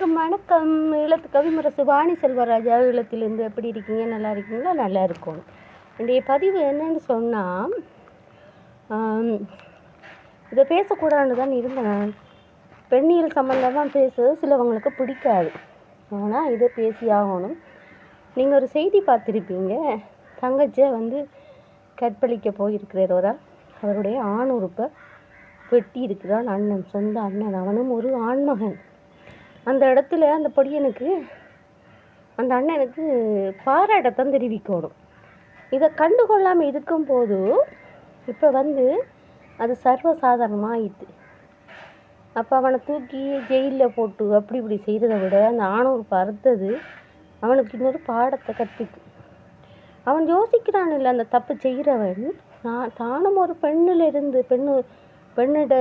அனைவருக்கும் வணக்கம். ஈழத்து கவிமுரசு வாணி செல்வராஜா ஈழத்திலிருந்து எப்படி இருக்கீங்க? நல்லா இருக்கீங்களா? நல்லா இருக்கும். என்னுடைய பதிவு என்னன்னு சொன்னால், இதை பேசக்கூடாதுன்னு தான் இருந்தேன். பெண்ணியல் சம்மந்தமாக பேச சிலவங்களுக்கு பிடிக்காது, ஆனால் இதை பேசி ஆகணும். நீங்கள் ஒரு செய்தி பார்த்துருப்பீங்க, தங்கச்சியை கற்பழிக்க போயிருக்கிறவரா அவருடைய ஆணுறுப்பை வெட்டி இருக்கிறான் அண்ணன், சொந்த அண்ணன். அவனும் ஒரு ஆண்மகன். அந்த இடத்துல அந்த பொடியனுக்கு, அந்த அண்ணனுக்கு பாராட்டத்தான் தெரிவிக்கணும். இதை கண்டுகொள்ளாமல் இருக்கும்போது இப்போ அது சர்வசாதாரணமாகிட்டு. அப்போ அவனை தூக்கி ஜெயிலில் போட்டு அப்படி இப்படி செய்கிறத விட அந்த ஆணுறுப்பு அறுத்தது அவனுக்கு இன்னொரு பாடத்தை கற்பிக்கும். அவன் யோசிக்கிறான் இல்லை, அந்த தப்பு செய்கிறவன் தானும் ஒரு பெண்ணிட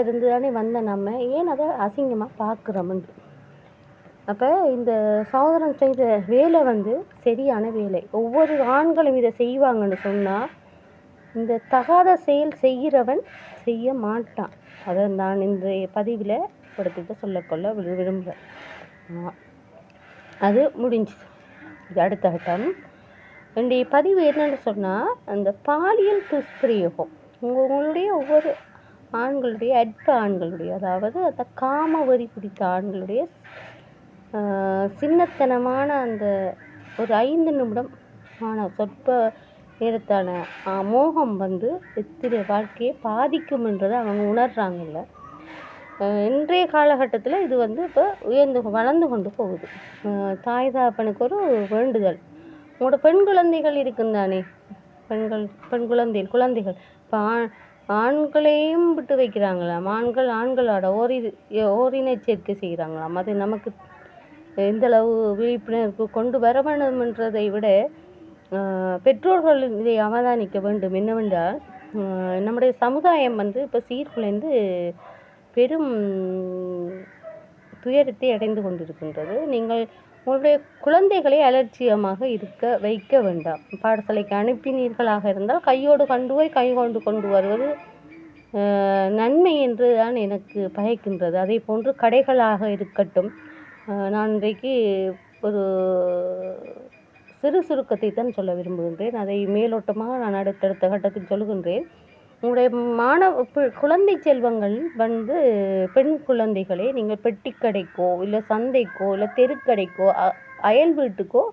இருந்து தானே வந்த நம்ம ஏன் அதை அசிங்கமாக பார்க்குறோம்னு. அப்போ இந்த சகோதரன் செய்த வேலை சரியான வேலை. ஒவ்வொரு ஆண்களும் இதை செய்வாங்கன்னு சொன்னால் இந்த தகாத செயல் செய்கிறவன் செய்ய மாட்டான். அதை நான் இந்த பதிவில் படுத்திட்டு சொல்லக்கொள்ள விரும்புகிறேன். அது முடிஞ்சு. இது அடுத்த கட்டம். என்னுடைய பதிவு என்னென்னு சொன்னால், அந்த பாலியல் துஷ்பிரயோகம் உங்களுடைய ஒவ்வொரு ஆண்களுடைய அற்ப ஆண்களுடைய, அதாவது அந்த காம வெறி பிடித்த ஆண்களுடைய சின்னத்தனமான அந்த ஒரு 5 நிமிடம் சொற்ப நேரத்தான மோகம் எத்தனை வாழ்க்கையை பாதிக்கும்ன்றதை அவங்க உணர்றாங்கல்ல. இன்றைய காலகட்டத்தில் இது இப்போ வளர்ந்து கொண்டு போகுது. தாய் தாப்பனுக்கு ஒரு வேண்டுதல், உங்களோட பெண் குழந்தைகள் இருக்குந்தானே, பெண் குழந்தைகள் இப்போ ஆண்களையும் விட்டு வைக்கிறாங்களாம். ஆண்களோட ஓரினை சேர்க்கை செய்கிறாங்களாம். அது நமக்கு எந்தளவு விழிப்புணர்வு கொண்டு வர வேண்டும்ன்றதை விட பெற்றோர்கள் இதை அவதானிக்க வேண்டும். என்னவென்றால், நம்முடைய சமுதாயம் இப்போ சீர்குலைந்து பெரும் துயரத்தை அடைந்து கொண்டிருக்கின்றது. நீங்கள் உங்களுடைய குழந்தைகளை அலட்சியமாக வைக்க வேண்டாம். பாடசாலைக்கு அனுப்பினீர்களாக இருந்தால் கையோடு கொண்டு வருவது நன்மை என்று தான் எனக்கு பயக்கின்றது. அதே போன்று கடைகளாக இருக்கட்டும். நான் இன்றைக்கு ஒரு சிறு சுருக்கத்தை தான் சொல்ல விரும்புகின்றேன். அதை மேலோட்டமாக நான் அடுத்தடுத்த கட்டத்தில் சொல்லுகின்றேன். உங்களுடைய குழந்தை செல்வங்கள் பெண் குழந்தைகளை நீங்கள் பெட்டி கடைக்கோ இல்லை சந்தைக்கோ இல்லை தெருக்கடைக்கோ அயல் வீட்டுக்கோ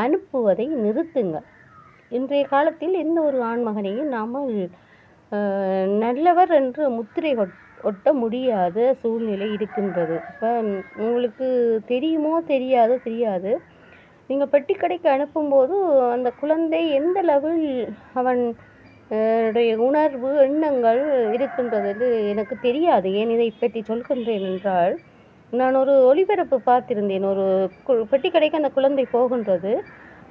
அனுப்புவதை நிறுத்துங்கள். இன்றைய காலத்தில் எந்த ஒரு ஆண்மகனையும் நாம் நல்லவர் என்று முத்திரை ஒட்ட முடியாத சூழ்நிலை இருக்கின்றது. இப்போ உங்களுக்கு தெரியுமோ தெரியாது, நீங்கள் பெட்டி கடைக்கு அனுப்பும்போது அந்த குழந்தை எந்த லெவல் அவனுடைய உணர்வு எண்ணங்கள் இருக்கின்றது எனக்கு தெரியாது. ஏன் இதை பற்றி சொல்கின்றேன் என்றால், நான் ஒரு ஒளிபரப்பு பார்த்திருந்தேன். ஒரு பெட்டி கடைக்கு அந்த குழந்தை போகின்றது,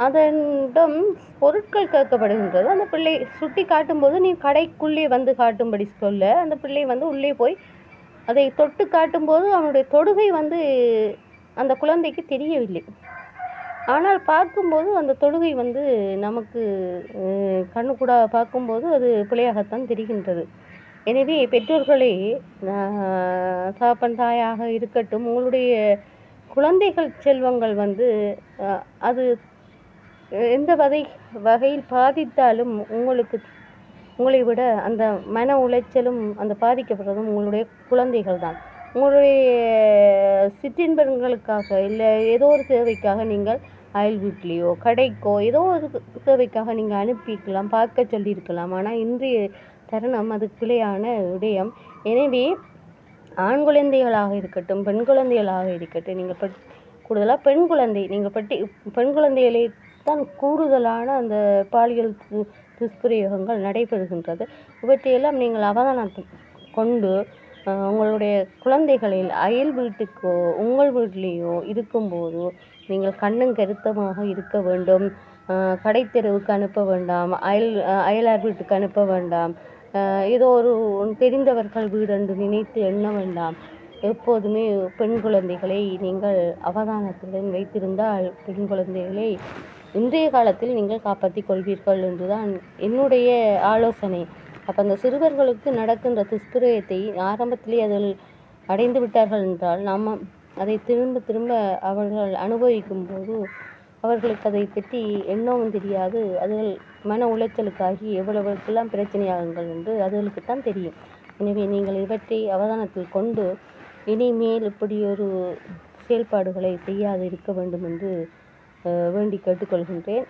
அதனிடம் பொருட்கள் கேட்கப்படுகின்றது. அந்த பிள்ளை சுட்டி காட்டும்போது நீ கடைக்குள்ளே காட்டும்படி சொல்ல, அந்த பிள்ளை உள்ளே போய் அதை தொட்டு காட்டும்போது அவனுடைய தொடுகை அந்த குழந்தைக்கு தெரியவில்லை. ஆனால் பார்க்கும்போது அந்த தொடுகை நமக்கு கண்ணுக்கூட பார்க்கும்போது அது பிள்ளையாகத்தான் தெரிகின்றது. எனவே பெற்றோர்களே, தாப்பன் தாயாக இருக்கட்டும், உங்களுடைய குழந்தைகள் செல்வங்கள் அது எந்த வகையில் பாதித்தாலும் உங்களை விட அந்த மன உளைச்சலும் அந்த பாதிக்கப்படுறதும் உங்களுடைய குழந்தைகள் தான். உங்களுடைய சிற்றின்பங்களுக்காக இல்லை ஏதோ ஒரு தேவைக்காக நீங்கள் அயல் வீட்லேயோ கடைக்கோ ஏதோ ஒரு தேவைக்காக நீங்கள் அனுப்பிக்கலாம், பார்க்க சொல்லியிருக்கலாம். ஆனால் இன்றைய தருணம் அது பிழையான விடயம். எனவே ஆண் குழந்தைகளாக இருக்கட்டும் பெண் குழந்தைகளாக இருக்கட்டும், நீங்கள் கூடுதலாக பெண் குழந்தைகளை தான் கூடுதலான அந்த பாலியல் துஷ்பிரயோகங்கள் நடைபெறுகின்றது. இவற்றையெல்லாம் நீங்கள் அவதானத்தை கொண்டு உங்களுடைய குழந்தைகளில் அயல் வீட்டுக்கோ உங்கள் வீட்டிலேயோ இருக்கும்போது நீங்கள் கண்ணும் கருத்தமாக இருக்க வேண்டும். கடைத்தெருவுக்கு அனுப்ப வேண்டாம், அயலார் வீட்டுக்கு அனுப்ப வேண்டாம், ஏதோ ஒரு தெரிந்தவர்கள் வீடு என்று நினைத்து எண்ண வேண்டாம். எப்போதுமே பெண் குழந்தைகளை நீங்கள் அவதானத்துடன் வைத்திருந்தால் பெண் குழந்தைகளை இன்றைய காலத்தில் நீங்கள் காப்பாற்றி கொள்வீர்கள் என்றுதான் என்னுடைய ஆலோசனை. அப்போ அந்த சிறுவர்களுக்கு நடக்கின்ற துஷ்பிரயத்தை ஆரம்பத்திலே அதில் அடைந்து விட்டார்கள் என்றால் அதை திரும்ப திரும்ப அவர்கள் அனுபவிக்கும் போது அவர்களுக்கு அதை பற்றி எண்ணவும் தெரியாது. அதுகள் மன உளைச்சலுக்காகி எவ்வளவுக்கெல்லாம் பிரச்சனையாகுங்கள் என்று அதுகளுக்குத்தான் தெரியும். எனவே நீங்கள் இவற்றை அவதானத்தில் கொண்டு இனிமேல் இப்படி ஒரு செயல்பாடுகளை செய்யாது இருக்க வேண்டும் என்று வேண்டி கேட்டுக்கொள்கின்றேன்.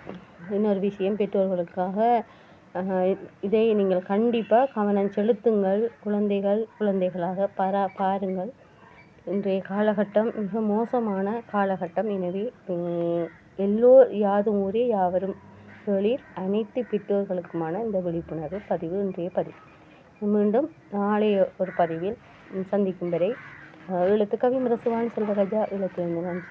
இன்னொரு விஷயம், பெற்றோர்களுக்காக இதை நீங்கள் கண்டிப்பாக கவனம் செலுத்துங்கள். குழந்தைகளாக பாருங்கள். இன்றைய காலகட்டம் மிக மோசமான காலகட்டம். எனவே எல்லோர் யாதும் ஊரே யாவரும் கேளீர் அனைத்து பெற்றோர்களுக்குமான இந்த விழிப்புணர்வு பதிவு இன்றைய பதிவு. மீண்டும் நாளைய ஒரு பதிவில் சந்திக்கும் வரை எழுத்து கவி முரசுவான் செல்வராஜா, எழுத்து நன்றி.